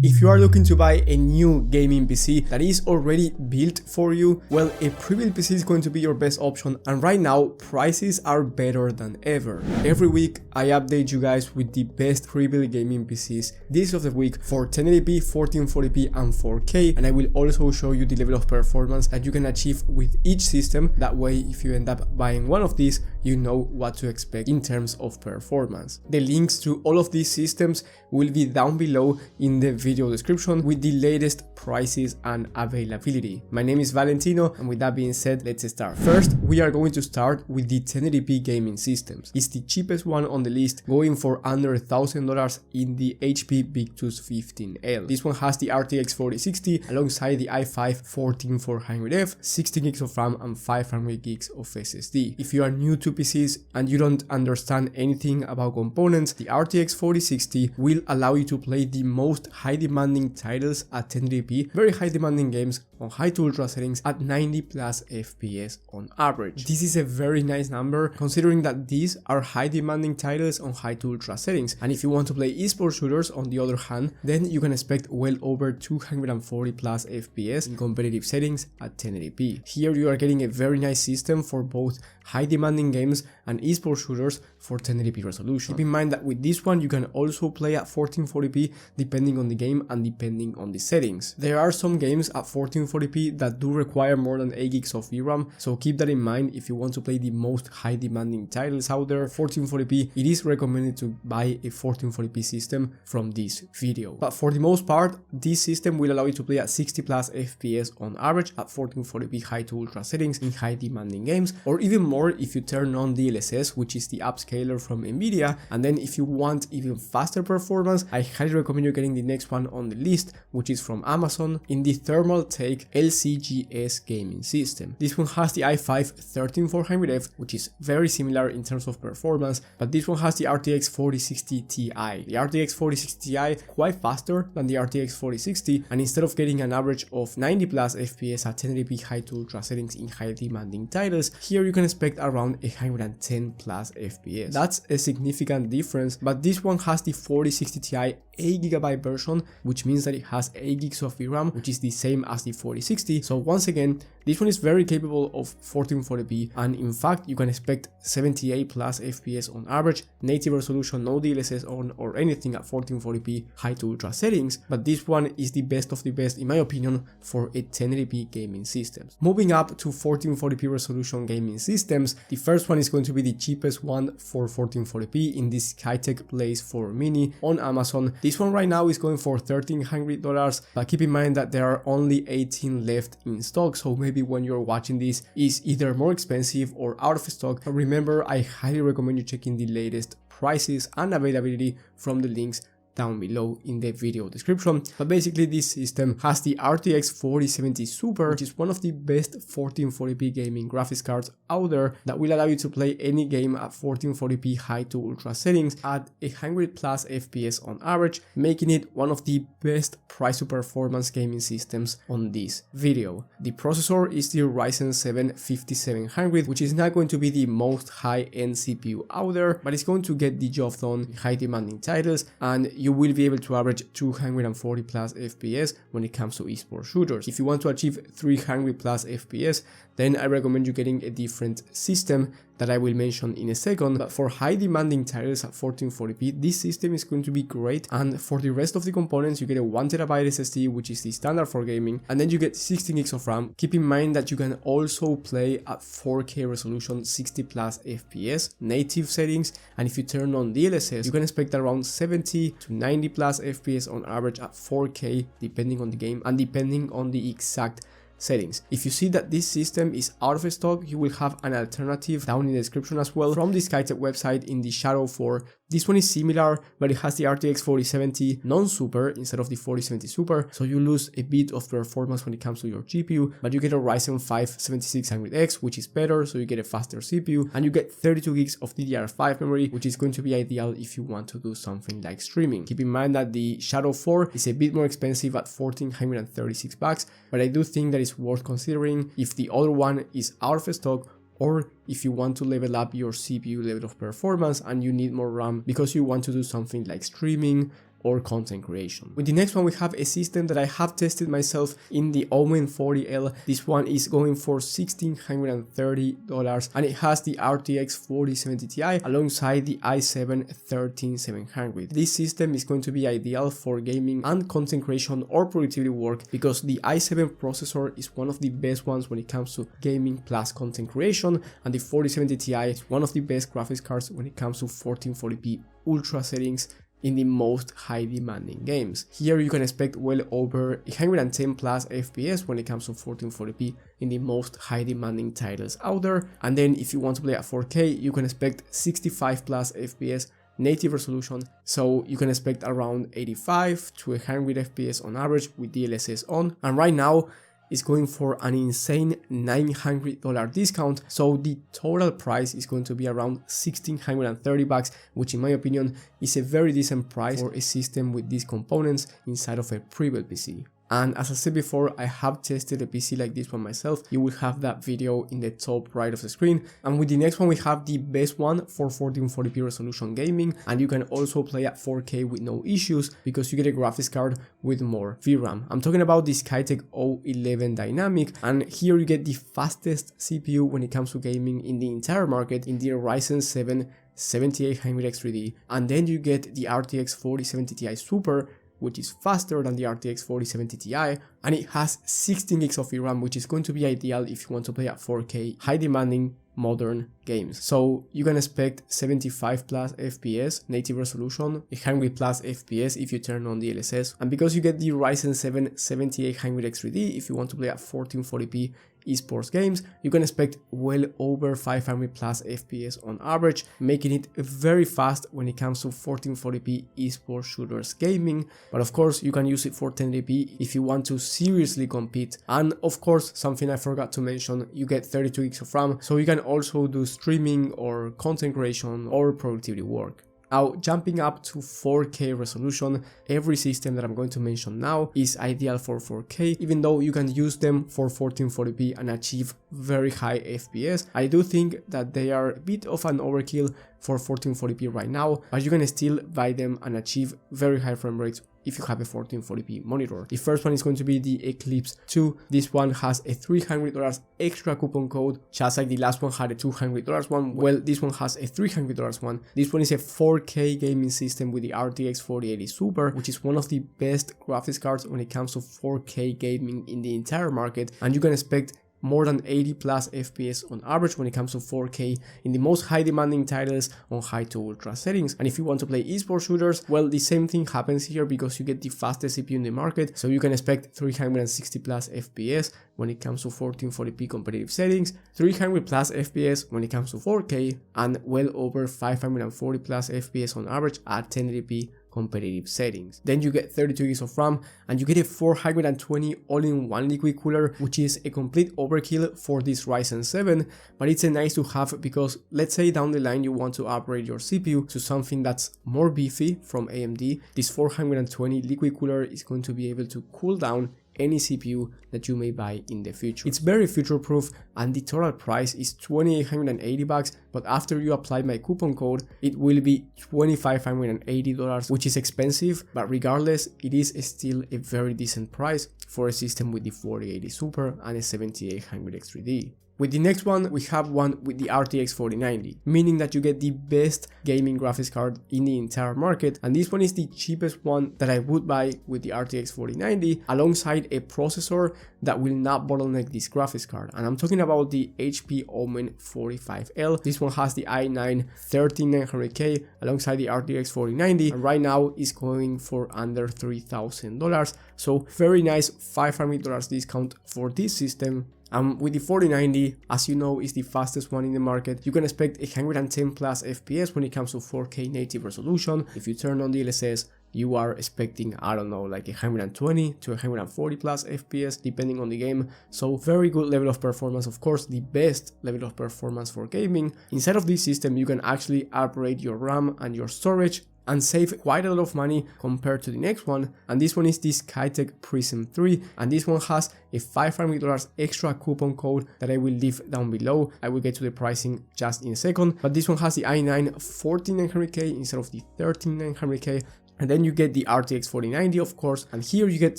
If you are looking to buy a new gaming PC that is already built for you, well, a pre-built PC is going to be your best option, and right now prices are better than ever. Every week I update you guys with the best pre-built gaming PCs deals of the week for 1080p, 1440p and 4K, and I will also show you the level of performance that you can achieve with each system. That way, if you end up buying one of these, you know what to expect in terms of performance. The links to all of these systems will be down below in the video description with the latest prices and availability. My name is Valentino, and with that being said, let's start. First, we are going to start with the 1080p gaming systems. It's the cheapest one on the list, going for under $1,000 in the HP Victus 15L. This one has the RTX 4060 alongside the i5 14400F, 16 gigs of RAM and 500 gigs of SSD. If you are new to PCs and you don't understand anything about components, the RTX 4060 will allow you to play the most high demanding titles at 1080p, very high demanding games on high to ultra settings at 90 plus FPS on average. This is a very nice number considering that these are high demanding titles on high to ultra settings, and if you want to play esports shooters on the other hand, then you can expect well over 240 plus FPS in competitive settings at 1080p. Here you are getting a very nice system for both high demanding games and esports shooters for 1080p resolution. Keep in mind that with this one you can also play at 1440p depending on the game and depending on the settings. There are some games at 1440p that do require more than 8 gigs of VRAM, so keep that in mind if you want to play the most high demanding titles out there. 1440p, it is recommended to buy a 1440p system from this video. But for the most part, this system will allow you to play at 60 plus FPS on average at 1440p high to ultra settings in high demanding games, or even more if you turn on DLSS, which is the upscaler from Nvidia. And then if you want even faster performance, I highly recommend you getting the next one on the list, which is from Amazon, in the Thermaltake LCGS gaming system. This one has the i5 13400F, which is very similar in terms of performance, but this one has the RTX 4060 Ti. The RTX 4060 Ti quite faster than the RTX 4060, and instead of getting an average of 90 plus FPS at 1080p high to ultra settings in high demanding titles, here you can expect around 110 plus FPS. That's a significant difference, but this one has the 4060 Ti 8GB version, which means that it has 8 gigs of VRAM, which is the same as the 4060. So once again, this one is very capable of 1440p, and in fact you can expect 78 plus FPS on average, native resolution, no DLSS on or anything at 1440p high to ultra settings, but this one is the best of the best in my opinion for a 1080p gaming system. Moving up to 1440p resolution gaming systems, the first one is going to be the cheapest one for 1440p in this Skytech Blaze 4 Mini on Amazon. This one right now is going for $1,300, but keep in mind that there are only 18 left in stock, so maybe when you're watching this is either more expensive or out of stock. But remember, I highly recommend you checking the latest prices and availability from the links down below in the video description. But basically this system has the RTX 4070 Super, which is one of the best 1440p gaming graphics cards out there that will allow you to play any game at 1440p high to ultra settings at 100 plus FPS on average, making it one of the best price to performance gaming systems on this video. The processor is the Ryzen 7 5700, which is not going to be the most high-end CPU out there, but it's going to get the job done in high demanding titles, and you will be able to average 240 plus FPS when it comes to esports shooters. If you want to achieve 300 plus FPS, then I recommend you getting a different system that I will mention in a second. But for high demanding titles at 1440p, this system is going to be great, and for the rest of the components you get a 1TB SSD, which is the standard for gaming, and then you get 16 gigs of RAM. Keep in mind that you can also play at 4K resolution, 60 plus FPS, native settings, and if you turn on DLSS, you can expect around 70 to 90 plus FPS on average at 4K, depending on the game and depending on the exact settings. If you see that this system is out of stock, you will have an alternative down in the description as well from the Skytech website in the Shadow 4. This one is similar, but it has the RTX 4070 non-super instead of the 4070 Super, so you lose a bit of performance when it comes to your GPU, but you get a Ryzen 5 7600X, which is better, so you get a faster CPU, and you get 32 gigs of DDR5 memory, which is going to be ideal if you want to do something like streaming. Keep in mind that the Shadow 4 is a bit more expensive at $1,436, but I do think that it's worth considering if the other one is out of stock, or if you want to level up your CPU level of performance and you need more RAM because you want to do something like streaming, or content creation. With the next one, we have a system that I have tested myself in the Omen 40L. This one is going for $1,630 and it has the RTX 4070 Ti alongside the i7-13700. This system is going to be ideal for gaming and content creation or productivity work because the i7 processor is one of the best ones when it comes to gaming plus content creation, and the 4070 Ti is one of the best graphics cards when it comes to 1440p ultra settings in the most high demanding games. Here you can expect well over 110 plus FPS when it comes to 1440p in the most high demanding titles out there, and then if you want to play at 4K you can expect 65 plus FPS native resolution, so you can expect around 85 to 100 FPS on average with DLSS on, and right now is going for an insane $900 discount, so the total price is going to be around $1,630, which in my opinion is a very decent price for a system with these components inside of a pre-built PC. And as I said before, I have tested a PC like this one myself. You will have that video in the top right of the screen. And with the next one, we have the best one for 1440p resolution gaming, and you can also play at 4K with no issues because you get a graphics card with more VRAM. I'm talking about the Skytech O11 Dynamic, and here you get the fastest CPU when it comes to gaming in the entire market in the Ryzen 7 7800X3D, and then you get the RTX 4070 Ti Super, which is faster than the RTX 4070 Ti, and it has 16 gigs of VRAM, which is going to be ideal if you want to play at 4K high demanding modern games. So you can expect 75 plus FPS native resolution, 100 plus FPS if you turn on the DLSS, and because you get the Ryzen 7 7800X3D, if you want to play at 1440p esports games, you can expect well over 500 plus FPS on average, making it very fast when it comes to 1440p esports shooters gaming. But of course you can use it for 1080p if you want to seriously compete, and of course something I forgot to mention, you get 32 gigs of RAM, so you can also do streaming or content creation or productivity work. Now, jumping up to 4K resolution, every system that I'm going to mention now is ideal for 4K, even though you can use them for 1440p and achieve very high FPS. I do think that they are a bit of an overkill for 1440p right now, but you can still buy them and achieve very high frame rates if you have a 1440p monitor. The first one is going to be the Eclipse 2. This one has a $300 extra coupon code, just like the last one had a $200 one. Well, this one has a $300 one. This one is a 4K gaming system with the RTX 4080 Super, which is one of the best graphics cards when it comes to 4K gaming in the entire market, and you can expect more than 80 plus FPS on average when it comes to 4K in the most high demanding titles on high to ultra settings. And if you want to play esports shooters, well, the same thing happens here because you get the fastest CPU in the market, so you can expect 360 plus FPS when it comes to 1440p competitive settings, 300 plus FPS when it comes to 4K, and well over 540 plus FPS on average at 1080p competitive settings. Then you get 32 gigs of RAM and you get a 420 all-in-one liquid cooler, which is a complete overkill for this Ryzen 7, but it's a nice to have because let's say down the line you want to upgrade your CPU to something that's more beefy from AMD. This 420 liquid cooler is going to be able to cool down any CPU that you may buy in the future. It's very future proof and the total price is $2,880, but after you apply my coupon code it will be $2,580, which is expensive, but regardless it is still a very decent price for a system with the 4080 Super and a 7800X3D. With the next one, we have one with the RTX 4090, meaning that you get the best gaming graphics card in the entire market, and this one is the cheapest one that I would buy with the RTX 4090 alongside a processor that will not bottleneck this graphics card, and I'm talking about the HP Omen 45L. This one has the i9-13900K alongside the RTX 4090, and right now is going for under $3,000, so very nice $500 discount for this system. With the 4090, as you know, is the fastest one in the market. You can expect 110 plus FPS when it comes to 4K native resolution. If you turn on the DLSS, you are expecting, I don't know, like 120 to 140 plus FPS depending on the game. So very good level of performance, of course the best level of performance for gaming. Inside of this system you can actually upgrade your RAM and your storage and save quite a lot of money compared to the next one, and this one is the Skytech Prism 3, and this one has a $500 extra coupon code that I will leave down below. I will get to the pricing just in a second, but this one has the i9-14900K instead of the 13900K, And then you get the RTX 4090, of course, and here you get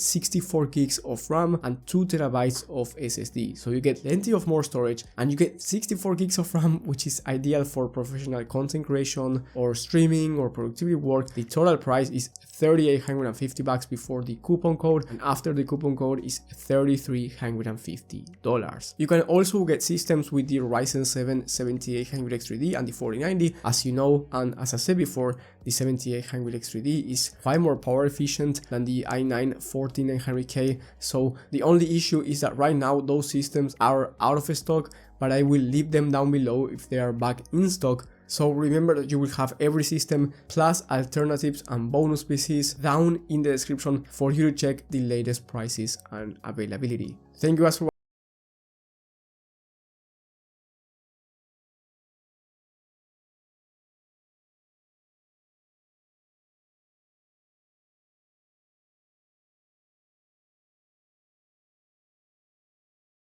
64 gigs of RAM and 2 terabytes of SSD. So you get plenty of more storage, and you get 64 gigs of RAM, which is ideal for professional content creation or streaming or productivity work. The total price is $3,850 before the coupon code, and after the coupon code is $3,350. You can also get systems with the Ryzen 7 7800X3D and the 4090, as you know, and as I said before, the 7800X3D is quite more power efficient than the i9 14900K. So the only issue is that right now those systems are out of stock, but I will leave them down below if they are back in stock. So remember that you will have every system plus alternatives and bonus PCs down in the description for you to check the latest prices and availability. Thank you guys for watching.